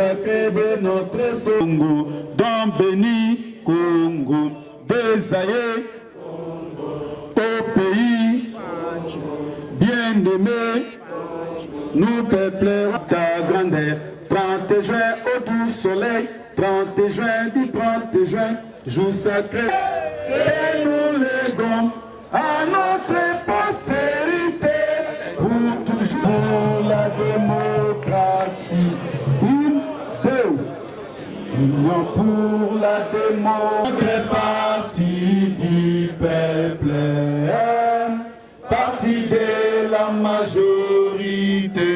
sacré de notre Congo, dans béni Congo, désaillé au pays bien-aimé, nous peuplons ta grandeur. 30 juin au doux soleil, 30 juin du 30 juin, jour sacré, et nous léguons à notre postérité pour toujours la démocratie. Une, deux, union pour la démocratie, parti du peuple, parti de la majorité,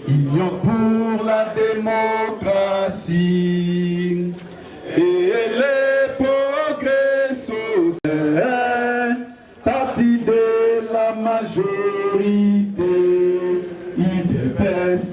union pour la démocratie et les progrès sociaux, parti de la majorité, IDPS,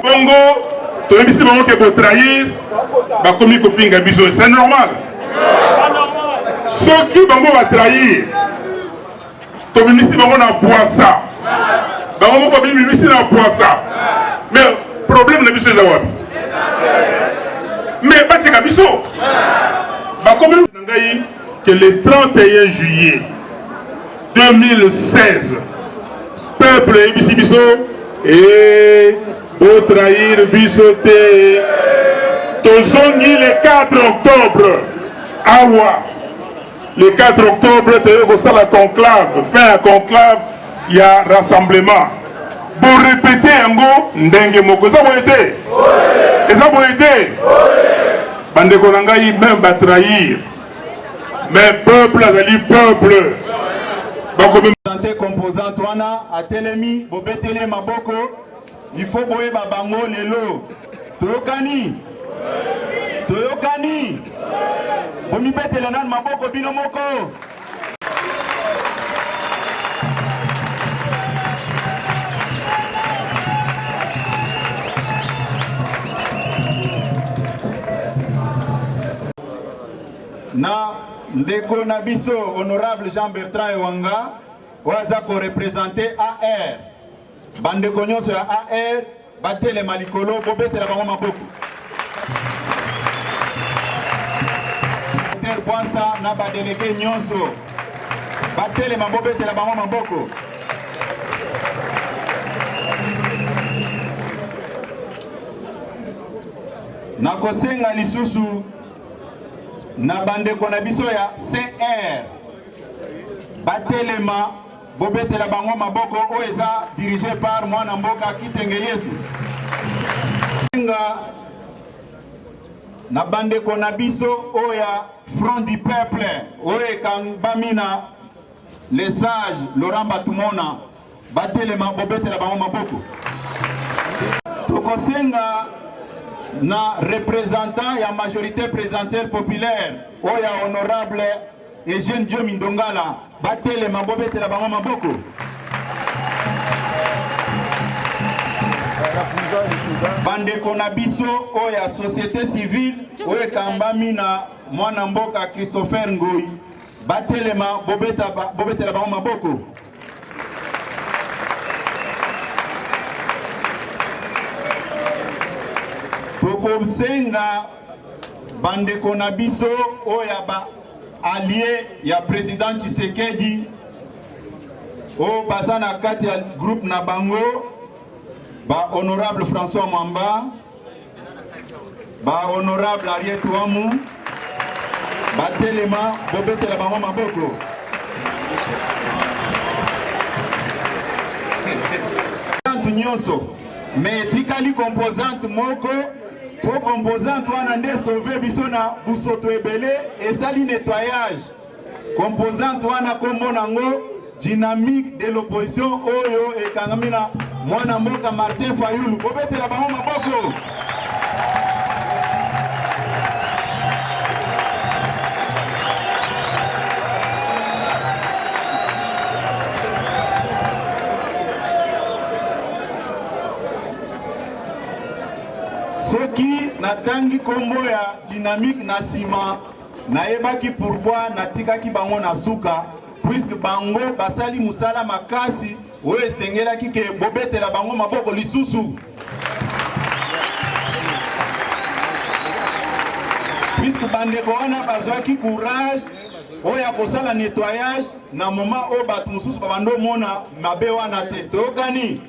Bongo, tu as dit que pour trahir, c'est normal. Ceux qui va trahir, tu as dit que ça. Mais le problème n'est pas mais que le 31 juillet 2016, peuple et pour trahir bisoté, Tozongi le 4 octobre, Awa, le 4 octobre, tu as la conclave, fin à conclave, il y a rassemblement. Pour répéter un mot, Ndenge Moko, ça va été. Et ça va été. Bande Konangaï même va trahir. Mais peuple, azali peuple. Santé composante wana atelemi bobetele maboko il faut boye babango lelo toyokani bomi betele nan maboko bino moko na ndeko na biso honorable Jean-Bertrand Ewanga waza ko représenter AR bandeko nyonso ya AR batele malikolo bobetela bango maboko Dr. Bwansa na ba délégué nyonso batele mabobetela bango maboko na kosenga lisusu na bandeko na biso ya CR batelema bobetela bango maboko oyo eza dirigé par mwana mboka Kitenge Yesu na bandeko na biso oyo ya Front du Peuple oyo ekambami na le sage Laurent Batumona batelema bobetela bango maboko tokosenga na représentant ya majorité présidentielle populaire oya honorable Eugène Dieu Mindongala batele mabobetela bango maboko bandeko na biso oya société civile oyo kambami na mwana mboka Christopher Ngoi batelema bobetela bango maboko. Tokosenga bandeko na biso oya ba allié ya président Tshisekedi o baza na kati ya groupe na bango, ba honorable François Mwamba, ba honorable Ariet Wamu, ba telema bobetela bango maboko. Nyonso mais tikali composante moko po composante wana nde sauver biso na busoto ebele esali nettoyage. Composante wana kombo nango dynamique de l'opposition oyo ekangami na mwana mboka Martin Fayulu. Bobetela bango maboko. Soki natangi kombo ya dynamique na sima nayebaki pourquoi natikaki bango na suka, puisque bango basali musala makasi oyo esengelaki ke bobetela bango maboko lisusu. Puisque bandeko wana bazwaki courage oyo akosala nettoyage na moment oyo bato mosusu babando mona mabe wana te. Tokani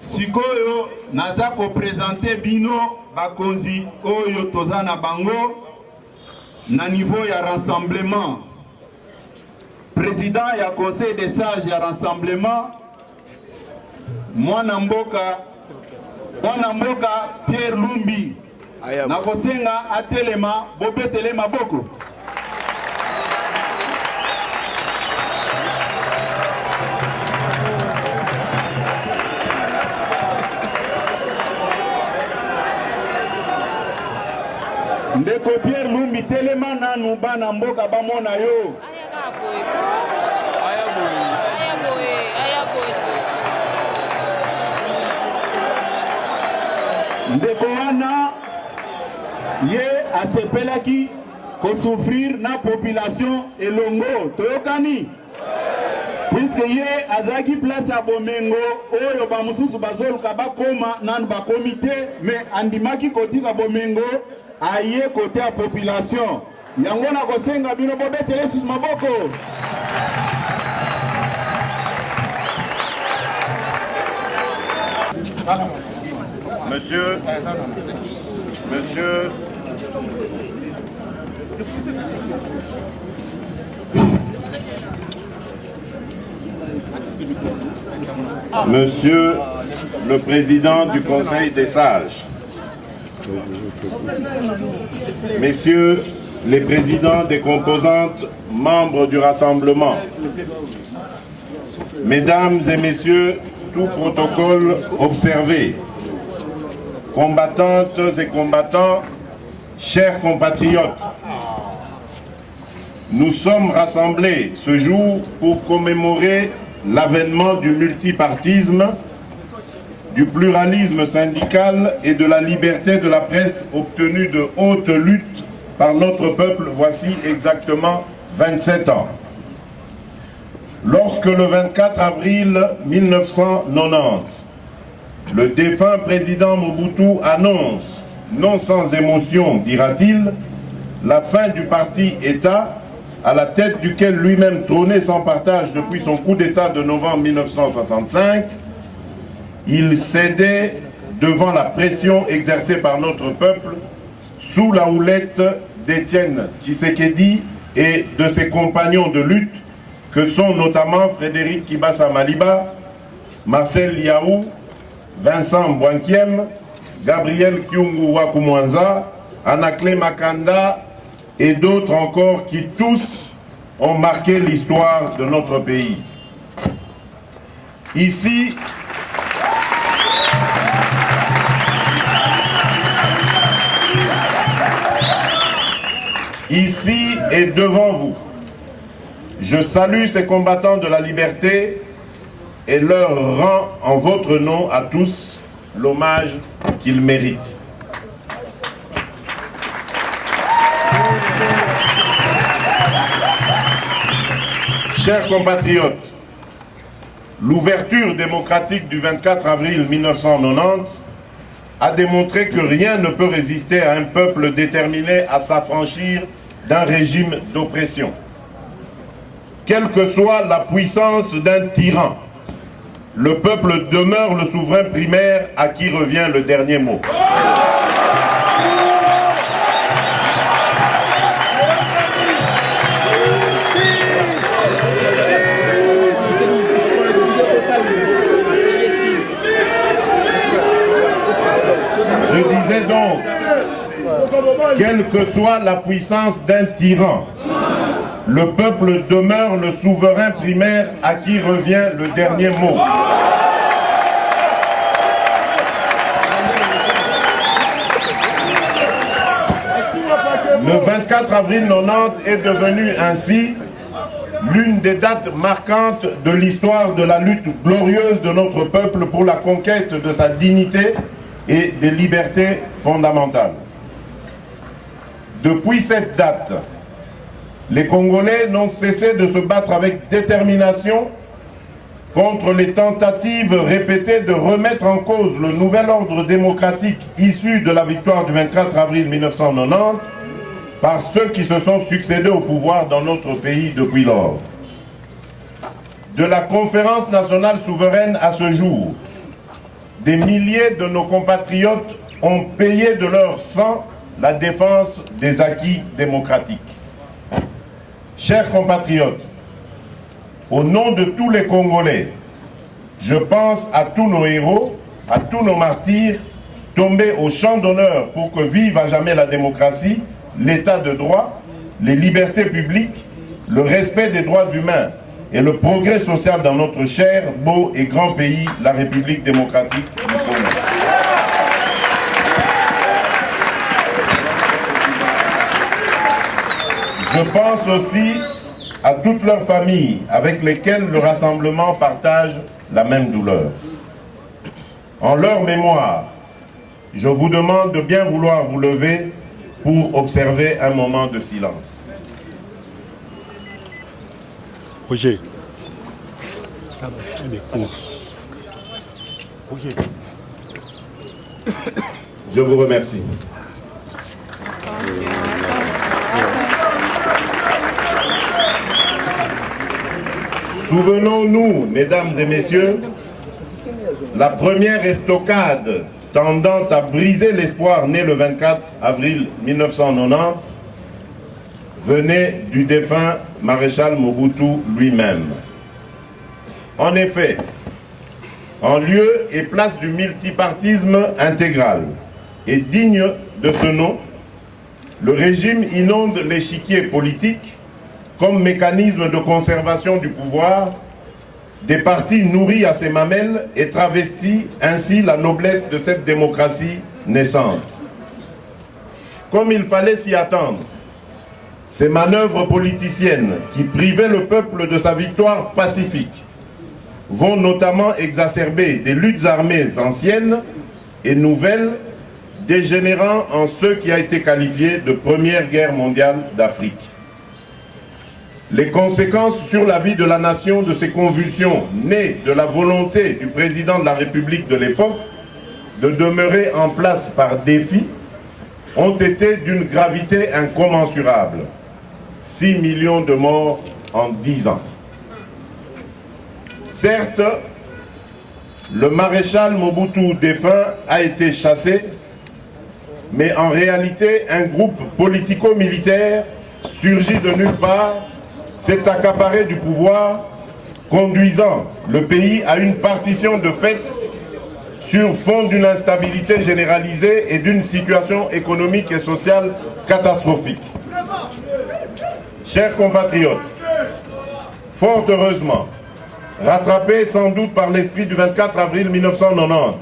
sikoyo naza ko présenter bino bakonzi oyo toza na bango na niveau ya rassemblement. Président ya conseil des sages ya rassemblement mwana mboka Pierre Lumbi na kosenga atelema bobetele maboko. Ndeko Pierre Lumbi telema nanu bana mboka bamona yo. Ndeko wana ye asepelaki kosouffrir na population elongo. Toyokani puisque ye azaki place ya bomengo oyo bamususu bazoluka bakoma nanu bakomite mais andimaki kotika bomengo aye kote ya population. Yango na kosenga bino bobetele susu maboko. Monsieur, Monsieur le Président du Conseil des sages, Messieurs les présidents des composantes membres du rassemblement, Mesdames et Messieurs, tout protocole observé, combattantes et combattants, chers compatriotes, nous sommes rassemblés ce jour pour commémorer l'avènement du multipartisme, du pluralisme syndical et de la liberté de la presse obtenue de haute lutte par notre peuple voici exactement 27 ans. Lorsque le 24 avril 1990, le défunt président Mobutu annonce, non sans émotion, dira-t-il, la fin du parti État, à la tête duquel lui-même trônait sans partage depuis son coup d'État de novembre 1965, il cédait devant la pression exercée par notre peuple sous la houlette d'Étienne Tshisekedi et de ses compagnons de lutte que sont notamment Frédéric Kibasa Maliba, Marcel Yaou, Vincent Mbouankiem, Gabriel Kyungu Wakumwanza, Anakle Makanda et d'autres encore qui tous ont marqué l'histoire de notre pays. Ici, et devant vous, je salue ces combattants de la liberté et leur rends en votre nom à tous l'hommage qu'il mérite. Chers compatriotes, l'ouverture démocratique du 24 avril 1990 a démontré que rien ne peut résister à un peuple déterminé à s'affranchir d'un régime d'oppression. Quelle que soit la puissance d'un tyran, le peuple demeure le souverain primaire à qui revient le dernier mot. Je disais donc, quelle que soit la puissance d'un tyran, le peuple demeure le souverain primaire à qui revient le dernier mot. Le 24 avril 90 est devenu ainsi l'une des dates marquantes de l'histoire de la lutte glorieuse de notre peuple pour la conquête de sa dignité et des libertés fondamentales. Depuis cette date, les Congolais n'ont cessé de se battre avec détermination contre les tentatives répétées de remettre en cause le nouvel ordre démocratique issu de la victoire du 24 avril 1990 par ceux qui se sont succédés au pouvoir dans notre pays depuis lors. De la conférence nationale souveraine à ce jour, des milliers de nos compatriotes ont payé de leur sang la défense des acquis démocratiques. Chers compatriotes, au nom de tous les Congolais, je pense à tous nos héros, à tous nos martyrs, tombés au champ d'honneur pour que vive à jamais la démocratie, l'état de droit, les libertés publiques, le respect des droits humains et le progrès social dans notre cher, beau et grand pays, la République démocratique du Congo. Je pense aussi à toutes leurs familles avec lesquelles le rassemblement partage la même douleur. En leur mémoire, je vous demande de bien vouloir vous lever pour observer un moment de silence. Roger. Je vous remercie. Souvenons-nous, mesdames et messieurs, la première estocade tendant à briser l'espoir né le 24 avril 1990 venait du défunt maréchal Mobutu lui-même. En effet, en lieu et place du multipartisme intégral et digne de ce nom, le régime inonde l'échiquier politique comme mécanisme de conservation du pouvoir, des partis nourris à ses mamelles et travestit ainsi la noblesse de cette démocratie naissante. Comme il fallait s'y attendre, ces manœuvres politiciennes qui privaient le peuple de sa victoire pacifique vont notamment exacerber des luttes armées anciennes et nouvelles, dégénérant en ce qui a été qualifié de première guerre mondiale d'Afrique. Les conséquences sur la vie de la nation de ces convulsions nées de la volonté du président de la République de l'époque de demeurer en place par défi ont été d'une gravité incommensurable. 6 millions de morts en 10 ans. Certes, le maréchal Mobutu défunt a été chassé, mais en réalité, un groupe politico-militaire surgi de nulle part s'est accaparé du pouvoir, conduisant le pays à une partition de fait sur fond d'une instabilité généralisée et d'une situation économique et sociale catastrophique. Chers compatriotes, fort heureusement, rattrapés sans doute par l'esprit du 24 avril 1990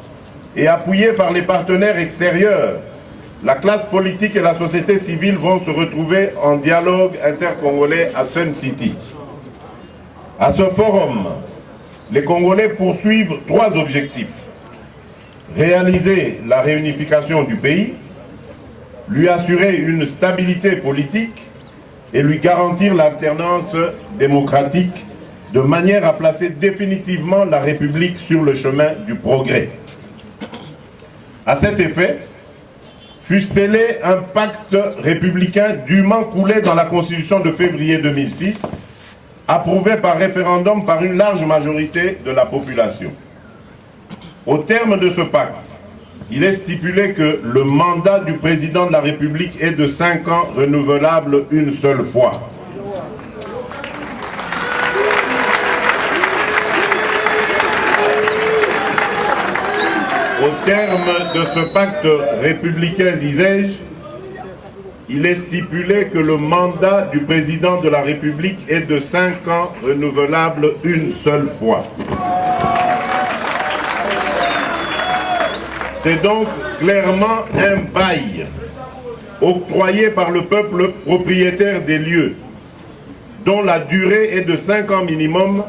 et appuyés par les partenaires extérieurs, la classe politique et la société civile vont se retrouver en dialogue intercongolais à Sun City. À ce forum, les Congolais poursuivent 3 objectifs. réaliser la réunification du pays, lui assurer une stabilité politique et lui garantir l'alternance démocratique de manière à placer définitivement la République sur le chemin du progrès. À cet effet, fut scellé un pacte républicain dûment coulé dans la Constitution de février 2006, approuvé par référendum par une large majorité de la population. Au terme de ce pacte, il est stipulé que le mandat du président de la République est de 5 ans, renouvelable une seule fois. Au terme de ce pacte républicain, disais-je, il est stipulé que le mandat du président de la République est de 5 ans, renouvelable une seule fois. C'est donc clairement un bail octroyé par le peuple propriétaire des lieux, dont la durée est de 5 ans minimum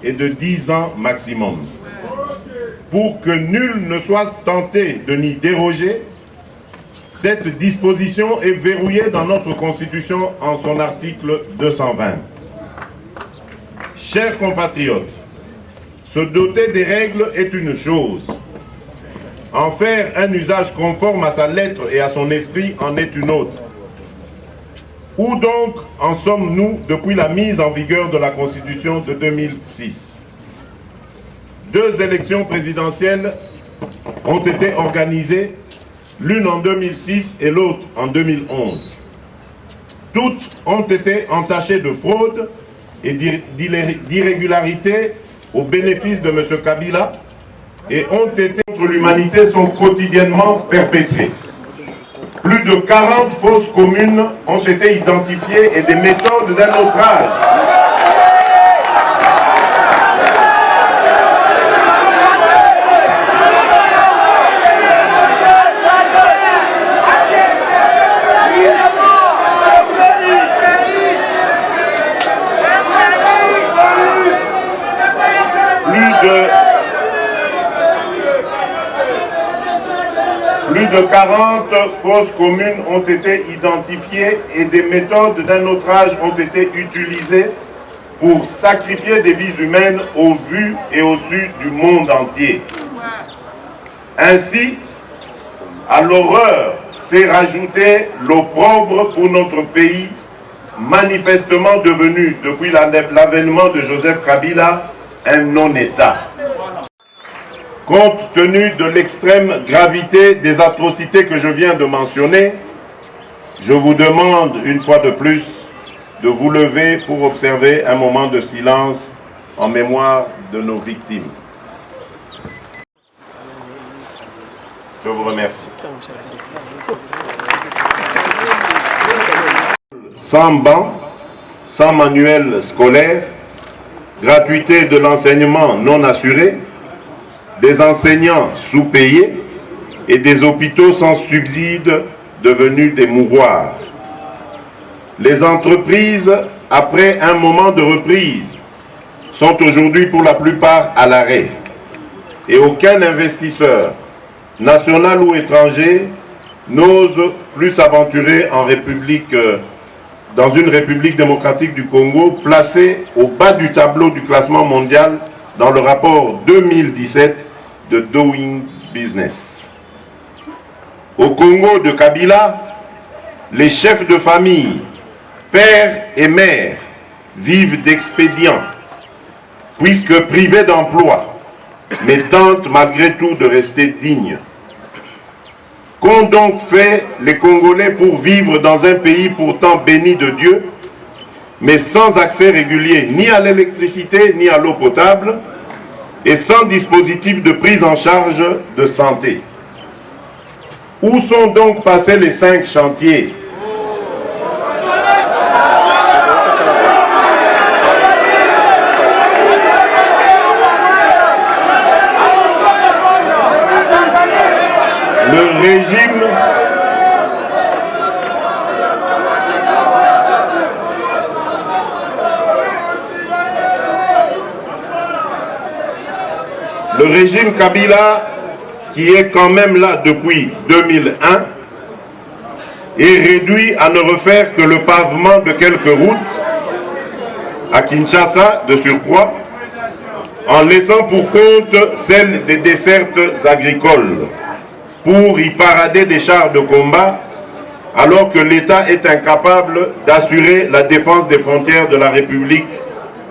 et de 10 ans maximum. Pour que nul ne soit tenté de n'y déroger, cette disposition est verrouillée dans notre Constitution en son article 220. Chers compatriotes, se doter des règles est une chose. En faire un usage conforme à sa lettre et à son esprit en est une autre. Où donc en sommes-nous depuis la mise en vigueur de la Constitution de 2006? 2 élections présidentielles ont été organisées, l'une en 2006 et l'autre en 2011. Toutes ont été entachées de fraude et d'irrégularités au bénéfice de M. Kabila et ont été contre l'humanité sont quotidiennement perpétrées. Plus de 40 fausses communes ont été identifiées et des méthodes d'un autre âge. Plus de 40 fausses communes ont été identifiées et des méthodes d'un autre âge ont été utilisées pour sacrifier des vies humaines au vu et au su du monde entier. Ainsi, à l'horreur s'est rajouté l'opprobre pour notre pays, manifestement devenu, depuis l'avènement de Joseph Kabila, un non-État. Compte tenu de l'extrême gravité des atrocités que je viens de mentionner, je vous demande une fois de plus de vous lever pour observer un moment de silence en mémoire de nos victimes. Je vous remercie. Sans banc, sans manuel scolaire, gratuité de l'enseignement non assuré, des enseignants sous-payés et des hôpitaux sans subside devenus des mouroirs. Les entreprises, après un moment de reprise, sont aujourd'hui pour la plupart à l'arrêt. Et aucun investisseur, national ou étranger, n'ose plus s'aventurer dans une République démocratique du Congo, placée au bas du tableau du classement mondial dans le rapport 2017 de Doing Business. Au Congo de Kabila, les chefs de famille, pères et mères, vivent d'expédients, puisque privés d'emploi, mais tentent malgré tout de rester dignes. Qu'ont donc fait les Congolais pour vivre dans un pays pourtant béni de Dieu, mais sans accès régulier ni à l'électricité ni à l'eau potable, et sans dispositif de prise en charge de santé? Où sont donc passés les 5 chantiers? Le régime Kabila qui est quand même là depuis 2001, est réduit à ne refaire que le pavement de quelques routes, à Kinshasa de surcroît, en laissant pour compte celle des dessertes agricoles, pour y parader des chars de combat, alors que l'État est incapable d'assurer la défense des frontières de la République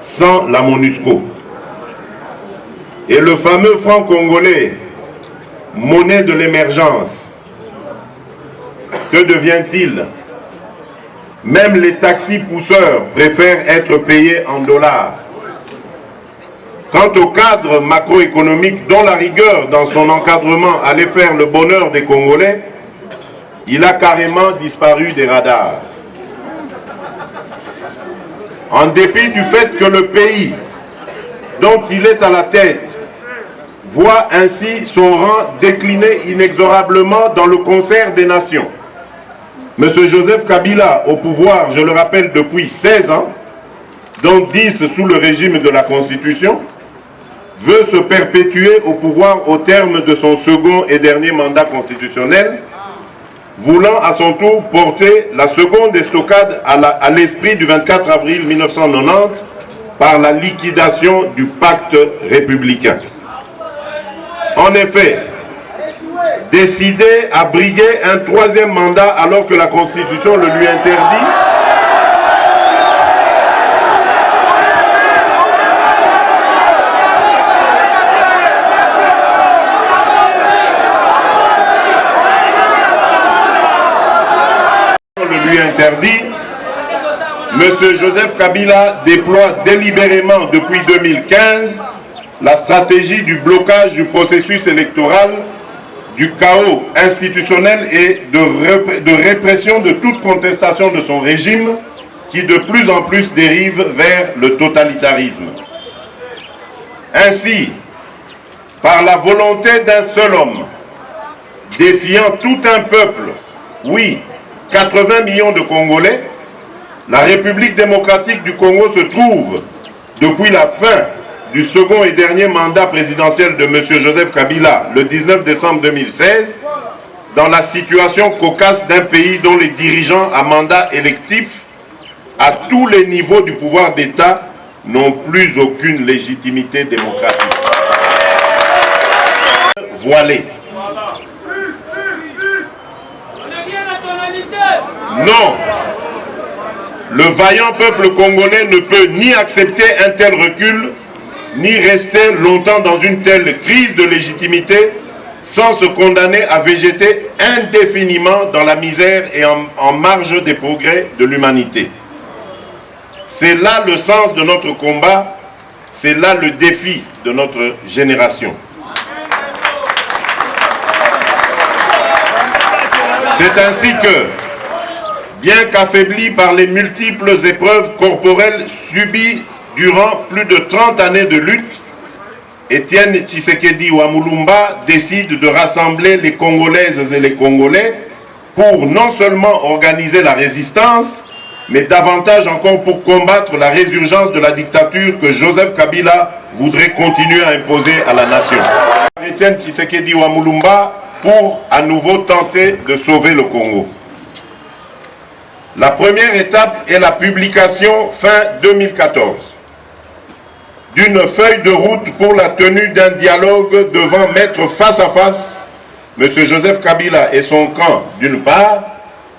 sans la MONUSCO. Et le fameux franc congolais, monnaie de l'émergence, que devient-il? Même les taxis pousseurs préfèrent être payés en dollars. Quant au cadre macroéconomique dont la rigueur dans son encadrement allait faire le bonheur des Congolais, il a carrément disparu des radars. En dépit du fait que le pays dont il est à la tête voit ainsi son rang décliner inexorablement dans le concert des nations. M. Joseph Kabila, au pouvoir, je le rappelle, depuis 16 ans, dont 10 sous le régime de la Constitution, veut se perpétuer au pouvoir au terme de son second et dernier mandat constitutionnel, voulant à son tour porter la seconde estocade à l'esprit du 24 avril 1990 par la liquidation du pacte républicain. En effet, décider à briguer un troisième mandat alors que la Constitution le lui interdit, M. Joseph Kabila déploie délibérément depuis 2015 la stratégie du blocage du processus électoral, du chaos institutionnel et de répression de toute contestation de son régime qui de plus en plus dérive vers le totalitarisme. Ainsi, par la volonté d'un seul homme, défiant tout un peuple, oui, 80 millions de Congolais, la République démocratique du Congo se trouve, depuis la fin du second et dernier mandat présidentiel de M. Joseph Kabila, le 19 décembre 2016, dans la situation cocasse d'un pays dont les dirigeants à mandat électif, à tous les niveaux du pouvoir d'État, n'ont plus aucune légitimité démocratique. Voilé. Non, le vaillant peuple congolais ne peut ni accepter un tel recul, ni rester longtemps dans une telle crise de légitimité sans se condamner à végéter indéfiniment dans la misère et en marge des progrès de l'humanité. C'est là le sens de notre combat, c'est là le défi de notre génération. C'est ainsi que, bien qu'affaibli par les multiples épreuves corporelles subies durant plus de 30 années de lutte, Étienne Tshisekedi Wamulumba décide de rassembler les Congolaises et les Congolais pour non seulement organiser la résistance, mais davantage encore pour combattre la résurgence de la dictature que Joseph Kabila voudrait continuer à imposer à la nation. Étienne Tshisekedi Wamulumba pour à nouveau tenter de sauver le Congo. La première étape est la publication fin 2014 d'une feuille de route pour la tenue d'un dialogue devant mettre face à face M. Joseph Kabila et son camp d'une part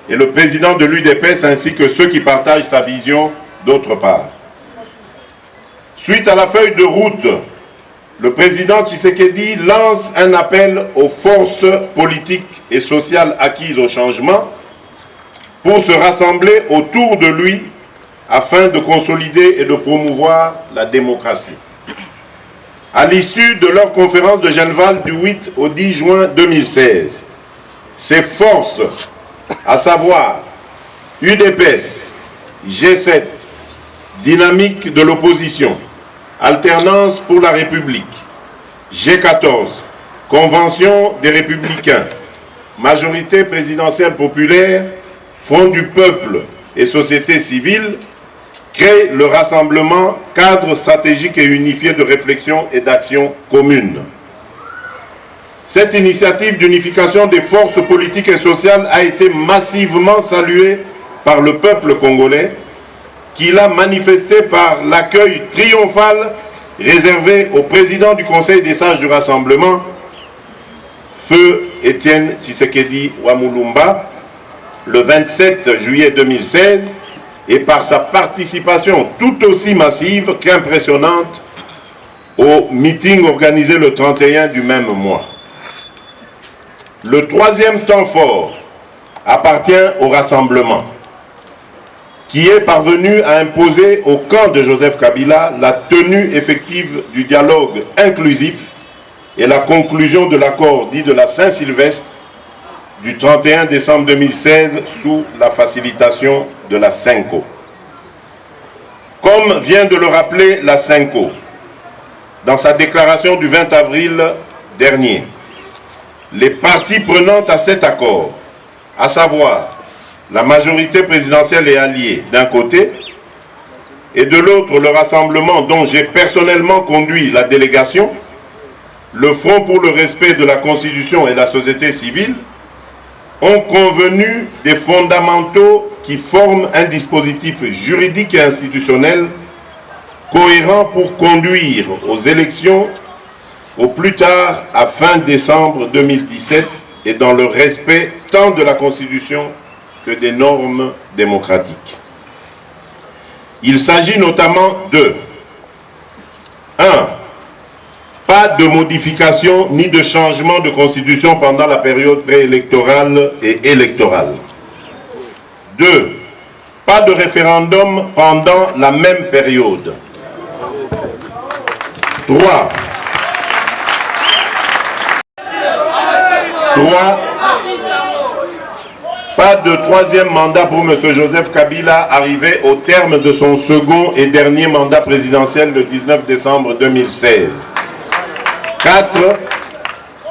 et le président de l'UDPS ainsi que ceux qui partagent sa vision d'autre part. Suite à la feuille de route, le président Tshisekedi lance un appel aux forces politiques et sociales acquises au changement pour se rassembler autour de lui afin de consolider et de promouvoir la démocratie. À l'issue de leur conférence de Genval du 8 au 10 juin 2016, ces forces, à savoir UDPS, G7, Dynamique de l'opposition, Alternance pour la République, G14, Convention des Républicains, Majorité présidentielle populaire, Front du peuple et société civile, crée le rassemblement cadre stratégique et unifié de réflexion et d'action commune. Cette initiative d'unification des forces politiques et sociales a été massivement saluée par le peuple congolais, qui l'a manifesté par l'accueil triomphal réservé au président du Conseil des sages du Rassemblement, Feu Étienne Tshisekedi Wamulumba, le 27 juillet 2016, et par sa participation tout aussi massive qu'impressionnante au meeting organisé le 31 du même mois. Le troisième temps fort appartient au Rassemblement, qui est parvenu à imposer au camp de Joseph Kabila la tenue effective du dialogue inclusif et la conclusion de l'accord dit de la Saint-Sylvestre du 31 décembre 2016 sous la facilitation de la CENCO. Comme vient de le rappeler la CENCO dans sa déclaration du 20 avril dernier, les parties prenantes à cet accord, à savoir la majorité présidentielle et alliée d'un côté, et de l'autre le Rassemblement dont j'ai personnellement conduit la délégation, le Front pour le respect de la Constitution et la société civile, ont convenu des fondamentaux qui forment un dispositif juridique et institutionnel cohérent pour conduire aux élections au plus tard à fin décembre 2017 et dans le respect tant de la Constitution que des normes démocratiques. Il s'agit notamment de 1. Pas de modification ni de changement de constitution pendant la période préélectorale et électorale. 2. Pas de référendum pendant la même période. 3. Pas de troisième mandat pour M. Joseph Kabila arrivé au terme de son second et dernier mandat présidentiel le 19 décembre 2016. 4.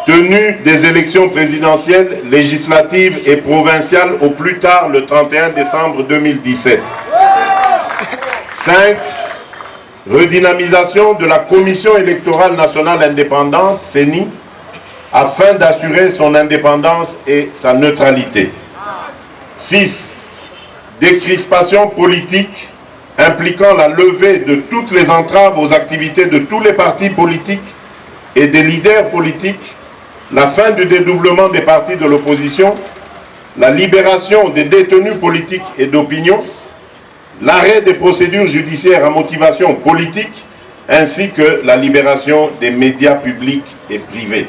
Tenue des élections présidentielles, législatives et provinciales au plus tard le 31 décembre 2017. 5. Redynamisation de la Commission électorale nationale indépendante, CENI, afin d'assurer son indépendance et sa neutralité. 6. Décrispation politique impliquant la levée de toutes les entraves aux activités de tous les partis politiques et des leaders politiques, la fin du dédoublement des partis de l'opposition, la libération des détenus politiques et d'opinion, l'arrêt des procédures judiciaires à motivation politique, ainsi que la libération des médias publics et privés.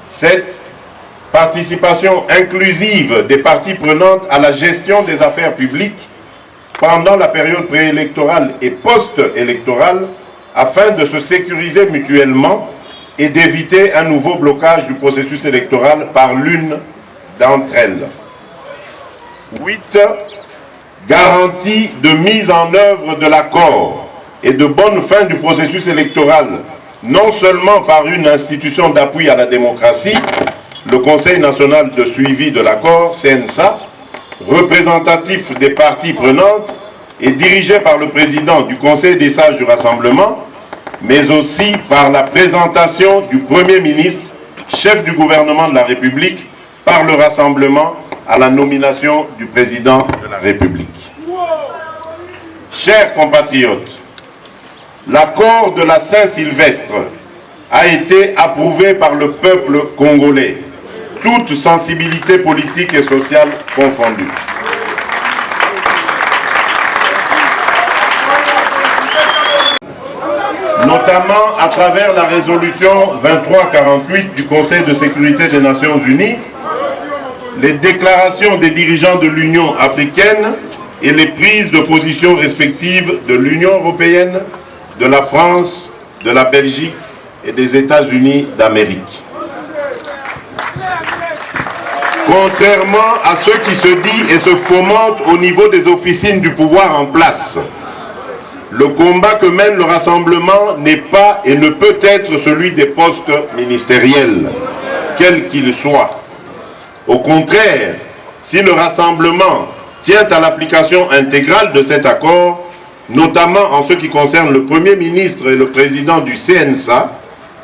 7. Participation inclusive des parties prenantes à la gestion des affaires publiques pendant la période préélectorale et post-électorale afin de se sécuriser mutuellement et d'éviter un nouveau blocage du processus électoral par l'une d'entre elles. 8. Garantie de mise en œuvre de l'accord et de bonne fin du processus électoral, non seulement par une institution d'appui à la démocratie, le Conseil national de suivi de l'accord, CNSA, représentatif des parties prenantes et dirigé par le président du Conseil des sages du Rassemblement, mais aussi par la présentation du Premier ministre, chef du gouvernement de la République, par le Rassemblement à la nomination du président de la République. Chers compatriotes, l'accord de la Saint-Sylvestre a été approuvé par le peuple congolais, toutes sensibilités politiques et sociales confondues. Notamment à travers la résolution 2348 du Conseil de sécurité des Nations Unies, les déclarations des dirigeants de l'Union africaine et les prises de position respectives de l'Union européenne, de la France, de la Belgique et des États-Unis d'Amérique. Contrairement à ce qui se dit et se fomente au niveau des officines du pouvoir en place, le combat que mène le Rassemblement n'est pas et ne peut être celui des postes ministériels, quels qu'ils soient. Au contraire, si le Rassemblement tient à l'application intégrale de cet accord, notamment en ce qui concerne le Premier ministre et le président du CNSA,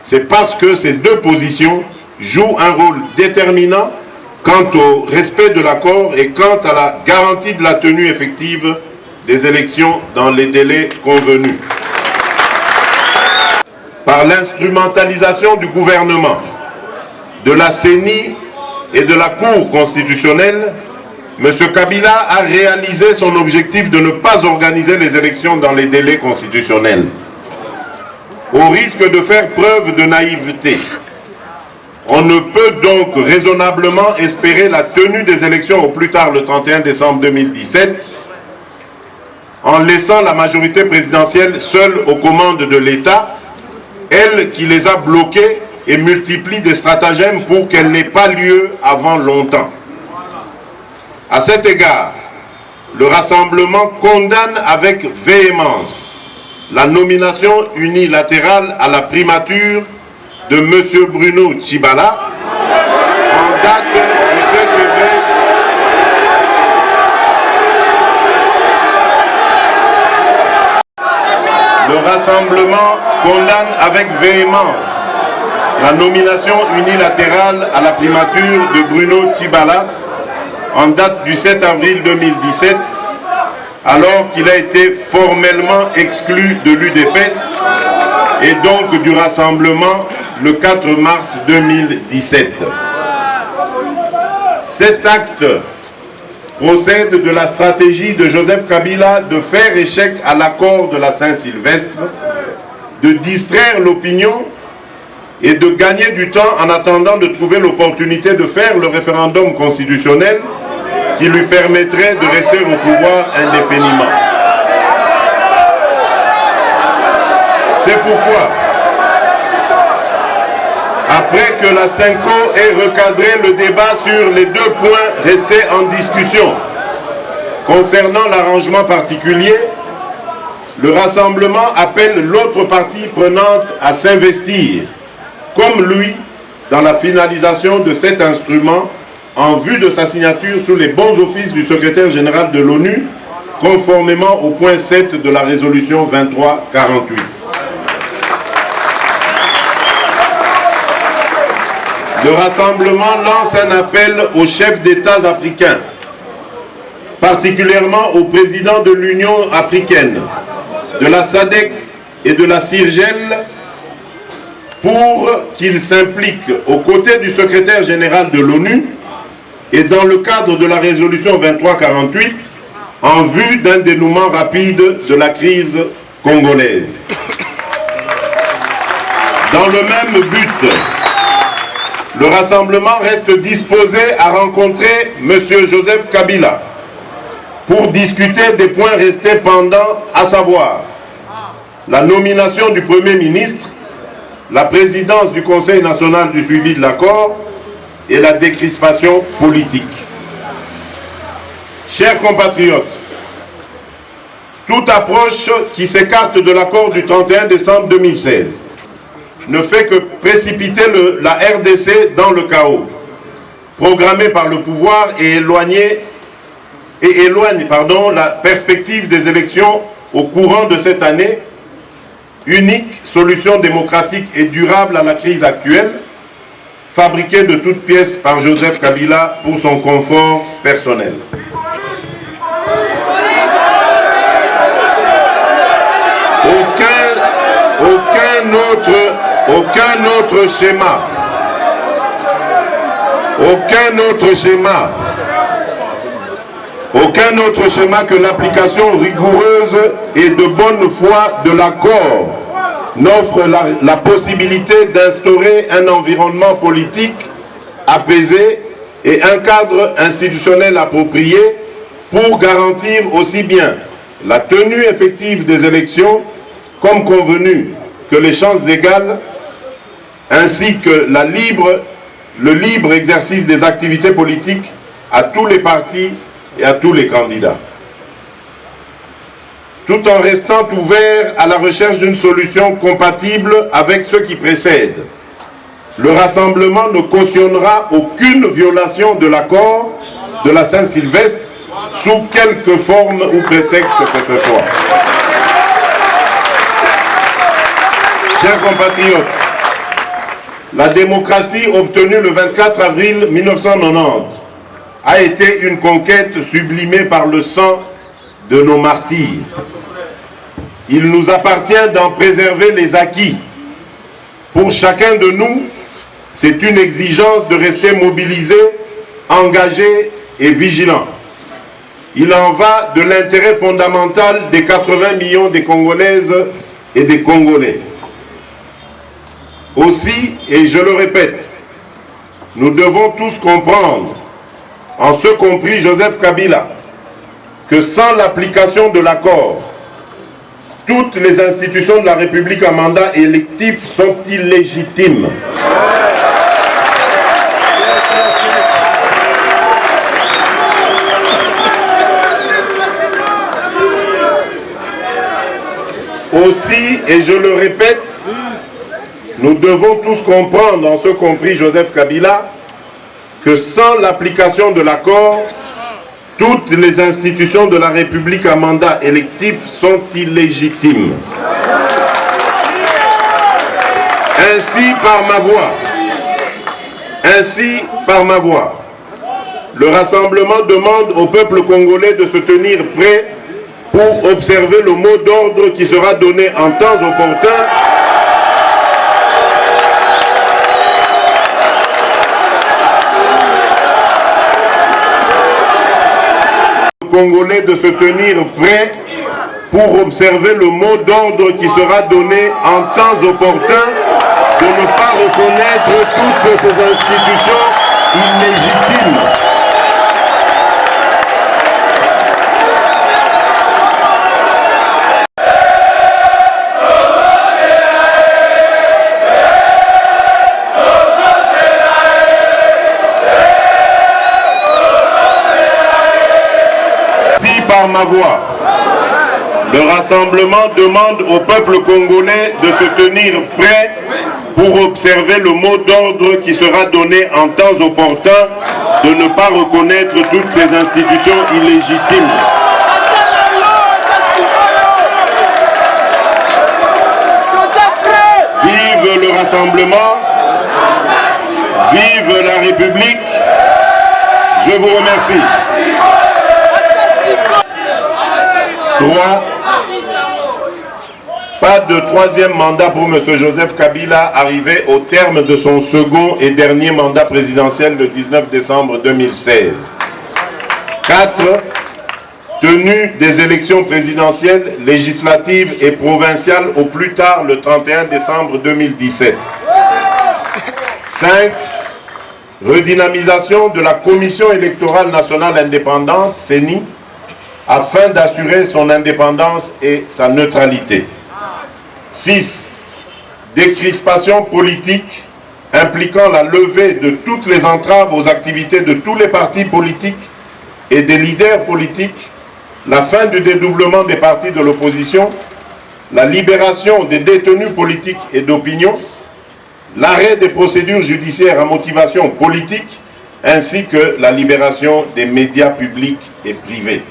c'est parce que ces deux positions jouent un rôle déterminant quant au respect de l'accord et quant à la garantie de la tenue effective des élections dans les délais convenus. Par l'instrumentalisation du gouvernement, de la CENI et de la Cour constitutionnelle, M. Kabila a réalisé son objectif de ne pas organiser les élections dans les délais constitutionnels. Au risque de faire preuve de naïveté, on ne peut donc raisonnablement espérer la tenue des élections au plus tard le 31 décembre 2017 en laissant la majorité présidentielle seule aux commandes de l'État, elle qui les a bloqués et multiplie des stratagèmes pour qu'elle n'ait pas lieu avant longtemps. À cet égard, le Rassemblement condamne avec véhémence la nomination unilatérale à la primature de M. Bruno Tshibala en date du 7 février. Le Rassemblement condamne avec véhémence la nomination unilatérale à la primature de Bruno Tshibala en date du 7 avril 2017, alors qu'il a été formellement exclu de l'UDPS et donc du Rassemblement le 4 mars 2017. Cet acte procède de la stratégie de Joseph Kabila de faire échec à l'accord de la Saint-Sylvestre, de distraire l'opinion et de gagner du temps en attendant de trouver l'opportunité de faire le référendum constitutionnel qui lui permettrait de rester au pouvoir indéfiniment. C'est pourquoi, après que la CENCO ait recadré le débat sur les deux points restés en discussion, concernant l'arrangement particulier, le Rassemblement appelle l'autre partie prenante à s'investir, comme lui, dans la finalisation de cet instrument en vue de sa signature sous les bons offices du secrétaire général de l'ONU, conformément au point 7 de la résolution 2348. Le Rassemblement lance un appel aux chefs d'État africains, particulièrement au président de l'Union africaine, de la SADC et de la CIRGEL, pour qu'ils s'impliquent aux côtés du secrétaire général de l'ONU et dans le cadre de la résolution 2348 en vue d'un dénouement rapide de la crise congolaise. Dans le même but, le Rassemblement reste disposé à rencontrer M. Joseph Kabila pour discuter des points restés pendants, à savoir la nomination du Premier ministre, la présidence du Conseil national du suivi de l'accord et la décrispation politique. Chers compatriotes, toute approche qui s'écarte de l'accord du 31 décembre 2016 ne fait que précipiter la RDC dans le chaos, programmé par le pouvoir et éloigne la perspective des élections au courant de cette année, unique solution démocratique et durable à la crise actuelle, fabriquée de toutes pièces par Joseph Kabila pour son confort personnel. Aucun autre schéma que l'application rigoureuse et de bonne foi de l'accord n'offre la possibilité d'instaurer un environnement politique apaisé et un cadre institutionnel approprié pour garantir aussi bien la tenue effective des élections comme convenu que les chances égales ainsi que le libre exercice des activités politiques à tous les partis et à tous les candidats. Tout en restant ouvert à la recherche d'une solution compatible avec ceux qui précèdent. Le Rassemblement ne cautionnera aucune violation de l'accord de la Saint-Sylvestre sous quelque forme ou prétexte que ce soit. Chers compatriotes, La démocratie obtenue le 24 avril 1990 a été une conquête sublimée par le sang de nos martyrs. Il nous appartient d'en préserver les acquis. Pour chacun de nous, c'est une exigence de rester mobilisé, engagé et vigilant. Il en va de l'intérêt fondamental des 80 millions de Congolaises et des Congolais. Aussi, et je le répète, nous devons tous comprendre, en ce compris Joseph Kabila, que sans l'application de l'accord, toutes les institutions de la République à mandat électif sont illégitimes. Aussi, et je le répète, nous devons tous comprendre, en ce compris Joseph Kabila, que sans l'application de l'accord, toutes les institutions de la République à mandat électif sont illégitimes. Ainsi, par ma voix, le rassemblement demande au peuple congolais de se tenir prêt pour observer le mot d'ordre qui sera donné en temps opportun Congolais de se tenir prêt pour observer le mot d'ordre qui sera donné en temps opportun, de ne pas reconnaître toutes ces institutions illégitimes. Par ma voix, le rassemblement demande au peuple congolais de se tenir prêt pour observer le mot d'ordre qui sera donné en temps opportun, de ne pas reconnaître toutes ces institutions illégitimes. Vive le rassemblement, vive la République, je vous remercie. 3. Pas de troisième mandat pour M. Joseph Kabila, arrivé au terme de son second et dernier mandat présidentiel le 19 décembre 2016. 4. Tenue des élections présidentielles, législatives et provinciales au plus tard le 31 décembre 2017. 5. Redynamisation de la Commission électorale nationale indépendante, CENI, afin d'assurer son indépendance et sa neutralité. 6. Décrispation politique impliquant la levée de toutes les entraves aux activités de tous les partis politiques et des leaders politiques, la fin du dédoublement des partis de l'opposition, la libération des détenus politiques et d'opinion, l'arrêt des procédures judiciaires à motivation politique, ainsi que la libération des médias publics et privés.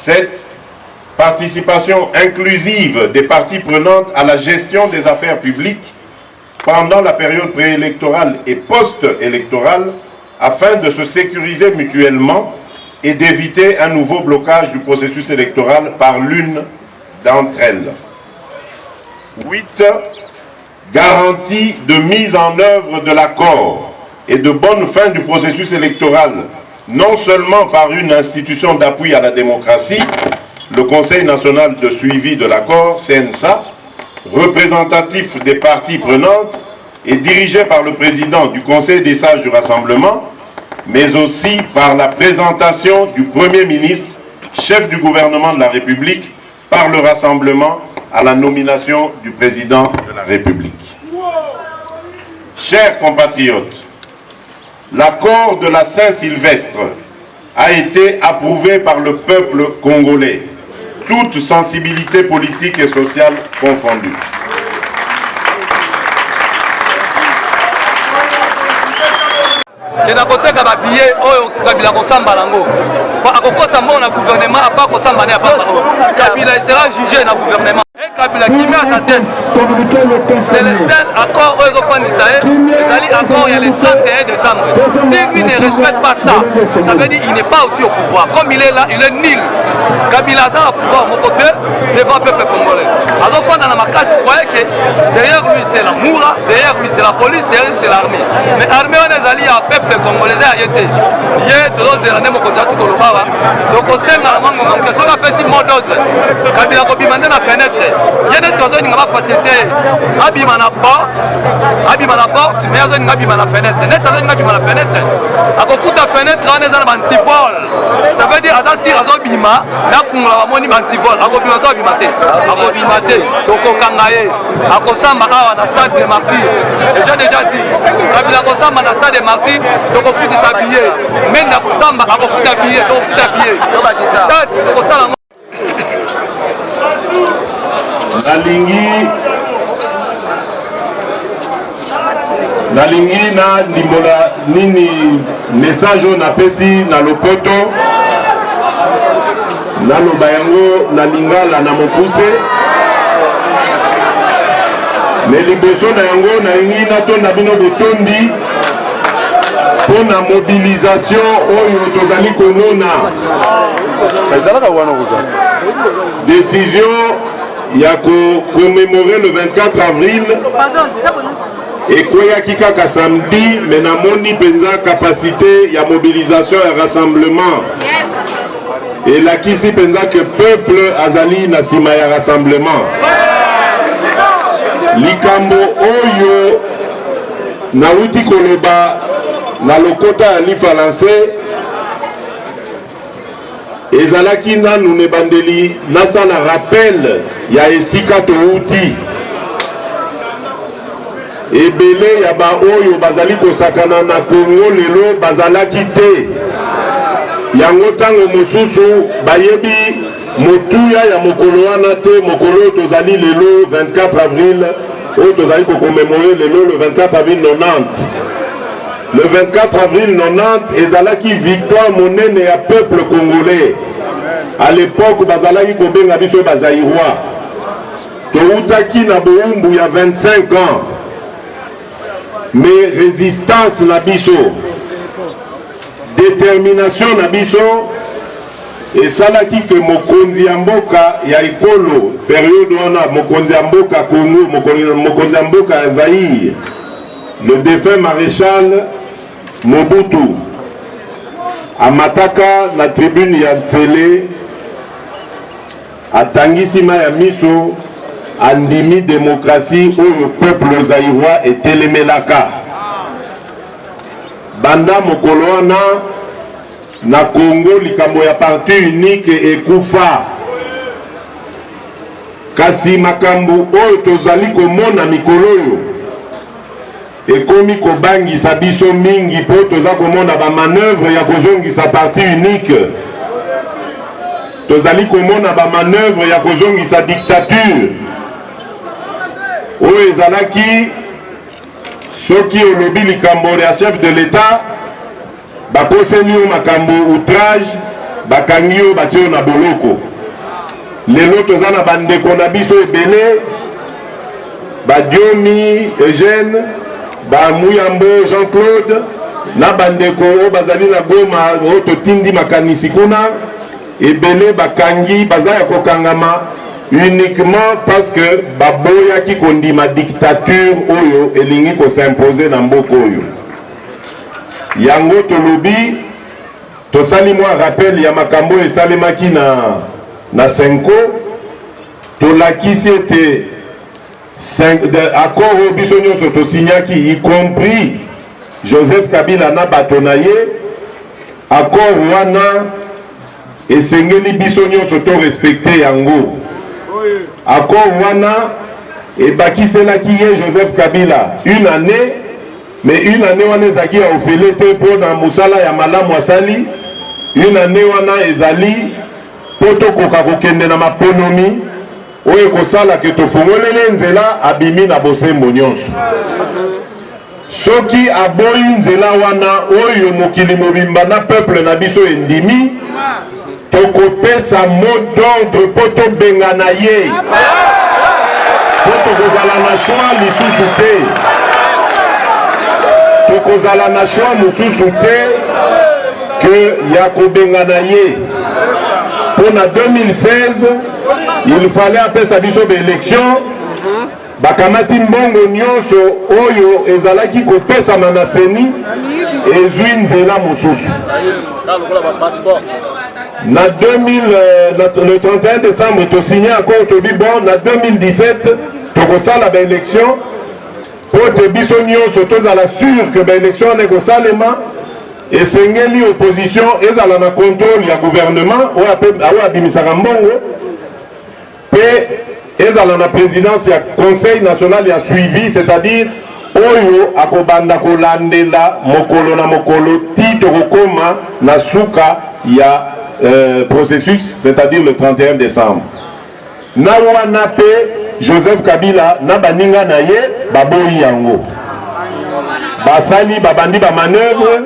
7. Participation inclusive des parties prenantes à la gestion des affaires publiques pendant la période préélectorale et post-électorale afin de se sécuriser mutuellement et d'éviter un nouveau blocage du processus électoral par l'une d'entre elles. 8. Garantie de mise en œuvre de l'accord et de bonne fin du processus électoral, non seulement par une institution d'appui à la démocratie, le Conseil national de suivi de l'accord, CNSA, représentatif des parties prenantes et dirigé par le président du Conseil des sages du Rassemblement, mais aussi par la présentation du Premier ministre, chef du gouvernement de la République, par le Rassemblement à la nomination du président de la République. Chers compatriotes, l'accord de la Saint-Sylvestre a été approuvé par le peuple congolais, toutes sensibilités politiques et sociales confondues. Kabila sera jugé dans le gouvernement. Kabila qui met à sa tête. C'est le seul accord où il faut faire accord, il y a le 31 décembre. Si lui ne respecte pas ça, ça veut dire qu'il n'est pas aussi au pouvoir. Comme il est là, il est nul. Kabila a le pouvoir, mon côté, devant le peuple congolais. Alors, dans la macasse, vous voyez que derrière lui, c'est la Moura, derrière lui, c'est la police, derrière lui, c'est l'armée. Mais l'armée, on est allé à peuple congolais, il y a été. Il y a tout le monde, donc au sein de la mangue, on a fait 6 mois d'ordre. Kabila a bimandé la fenêtre. Il y a des choses qui ont facilité. Abima la porte, mais il y a la fenêtre. Net, il y a la fenêtre. À côté de la fenêtre, on est dans le antivol. Ça veut dire que si on a bima, on a un antivol. On a bimate. Donc on a à Kosamba, on a stade de martyrs. Et j'ai déjà dit, Kabila Kosamba, on a stade de martyrs, donc on faut s'habiller. Mais on a Kosamba, on faut s'habiller. Donc on faut s'habiller. Stade, donc on s'habille. nalingi na ndimbola nini message on apesi na lopoto naloba yango na lingala na mokuse me liboso na yango nalingi natonda bino botondi pour la mobilisation oyo tozali komona décision ya commémorer le 24 avril et koyaki kaka samedi mais namoni penza capacité ya mobilisation et rassemblement et lakisi penza que peuple azali na sima ya rassemblement likambo oyo nauti koloba na lokota ya lifalancé ezalaki nanu ne bandeli nasala rappel ya esika touti ebele ya ba oyo bazali kosakana na Congo lelo bazalaki te yango tango mosusu bayebi motuya ya mokolo wana te mokolo tozali lelo 24 avril oyo tozali kokommémorer lelo le 24 avril 90. Le 24 avril 90 ezalaki victoire monene ya peuple congolais. À l'époque bazalaki kobenga biso bazaïrois. Toutaki na boumbu ya 25 ans. Mais résistance na biso, détermination na biso esalaki que mokonzi ya mboka ya ekolo période wana mokonzi ya mboka Congo mokonzi ya mboka ya Zaïre le défunt maréchal Mobutu amataka na tribune ya Ntsele atangisi ma ya miso andimi démocratie oyo peuple zaïrois etelemelaka banda mokolo wana na Congo likambo ya parti unique ekufa kasi makambo oyo tozali komona mikolo oyo ekomi kobangisa biso mingi po toza komona ba manœuvre ya kozongisa parti unique tozali komona ba manœuvre ya kozongisa dictature oyo ezalaki soki olobi likambo ya chef de l'État bakoseli yo makambo outrage bakangi yo batie yo na boloko lelo toza na bandeko na biso ebele Badiomi Eugène Bamuyambo Jean-Claude na bandeko oyo bazali na Goma oyo totindi makanisi kuna ebele bakangi baza ya kokangama uniquement parce que baboyaki kondima dictature oyo elingi ko s'imposer na mboka oyo yango tolobi tosali mwa rappel ya makambo esalemaki na Senko tolakisi ete accord oyo biso nyonso tosignaki y compris Joseph Kabila na bato na ye accord wana esengeli biso nyonso to respecte yango accord wana ebakiselaki ye Joseph Kabila une année mais une année wana ezaki ya ofele te mpo na mosala ya malamu asali une année wana ezali mpo tokoka kokende na maponomi oyo ekosala ke tofungolele nzela abimi na bosembo nyonso soki aboyi nzela wana oyo mokili mobimba na peuple na biso endimi tokopesa mot d'ordre mpo tobengana ye po tokozala na choix lisusu te, tokozala na choix mosusu te que ya kobengana ye. Pour na 2016 il fallait apesa biso élection bakamati mbongo nyonso oyo ezalaki kopesama na seni ezwi nzela mosusu. Na 2000, le 31 décembre to signé accord tobi bon na 2017 tokosala ba élection po te biso nyonso tozala sûr que ba élection nekosalema esengeli opposition ezala na contrôle ya gouvernement oyo abimisaka mbongo pe ezala na présidence ya conseil national ya suivi, c'est-à-dire oyo akobanda kolandela mokolo na mokolo ti tokokoma na suka ya processus, c'est-à-dire le 31 décembre. Na wana pe Joseph Kabila na baninga na ye baboyi yango basali babandi ba manœuvre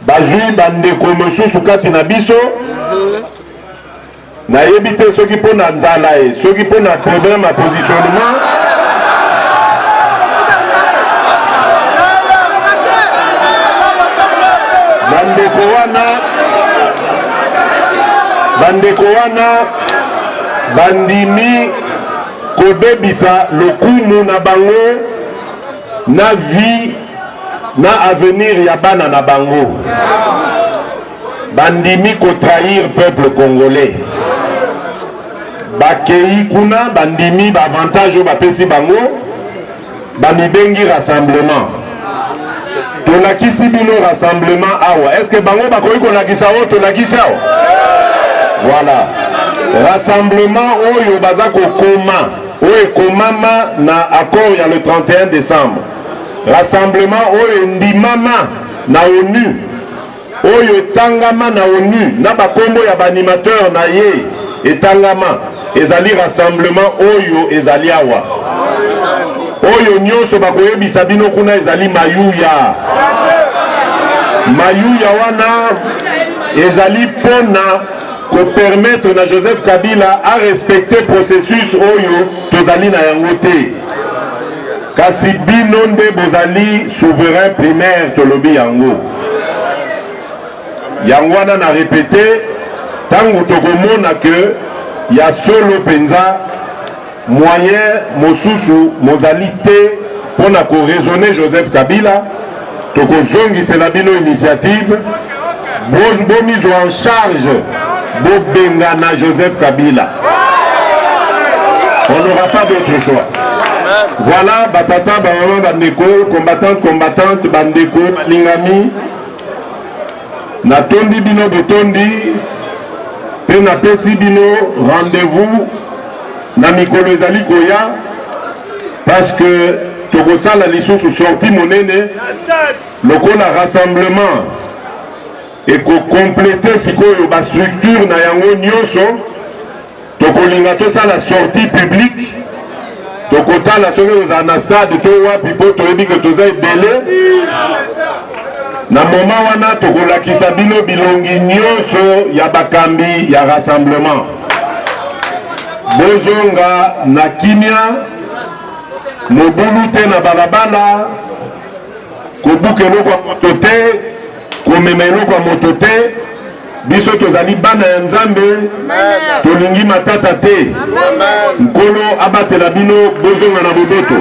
bazwi bandeko mosusu kati na biso nayebi te soki mpo na nzala ye soki mpo na problème ya positionnement bandeko wana bandimi kobebisa lokumu na bango na vie na avenir ya bana na bango, bandimi kotrahir peuple congolais, bakei kuna bandimi ba avantage oyo bapesi bango bamibengi rassemblement. Tolakisi bino rassemblement awa, est-ce que bango bakoki kolakisa oyo tolakisi awa? Voilà, rassemblement oyo baza kokoma oyo ekomama na accord ya le 31 décembre, rassemblement oyo ndimama na ONU, oyo etangama na ONU na bakombo ya baanimateur na ye etangama, ezali rassemblement oyo ezali awa. Oyo nyonso bakoyebisa bino kuna ezali mayuya. Mayuya wana ezali pona ko permettre na Joseph Kabila a respecter processus oyo tozali na yango te. Kasi bino nde bozali souverain primaire tolobi yango. Yango wana na répété tango tokomona que ya solo penza moyen mosusu mozali te pona ko raisonner Joseph Kabila tokozongisela bino initiative bo mise en charge bo bengana Joseph Kabila. On n'aura pas d'autre choix. Voilà, batata, maman, bandeko, combattante, bandeko, lingami. Na tondi bino botondi, pe na pesi bino rendez-vous na mikolo ezali koya, parce que tokosala lisusu sorti monene, lokola rassemblement et ko compléter sikoyo ba structure na yango nyonso, tokolinga tosala sortie publique. Tokotala soki oza na stade to wapi po toyebi ke toza ebele na moma wana tokolakisa bino bilongi nyonso ya bakambi ya rassemblement. Bozonga na kimia, mobulu te na balabala, kobuka eloko ya moto te, komema eloko ya moto te. Biso tozali bana ya Nzambe, tolingi matata te. Nkolo abatela bino bozonga na boboto.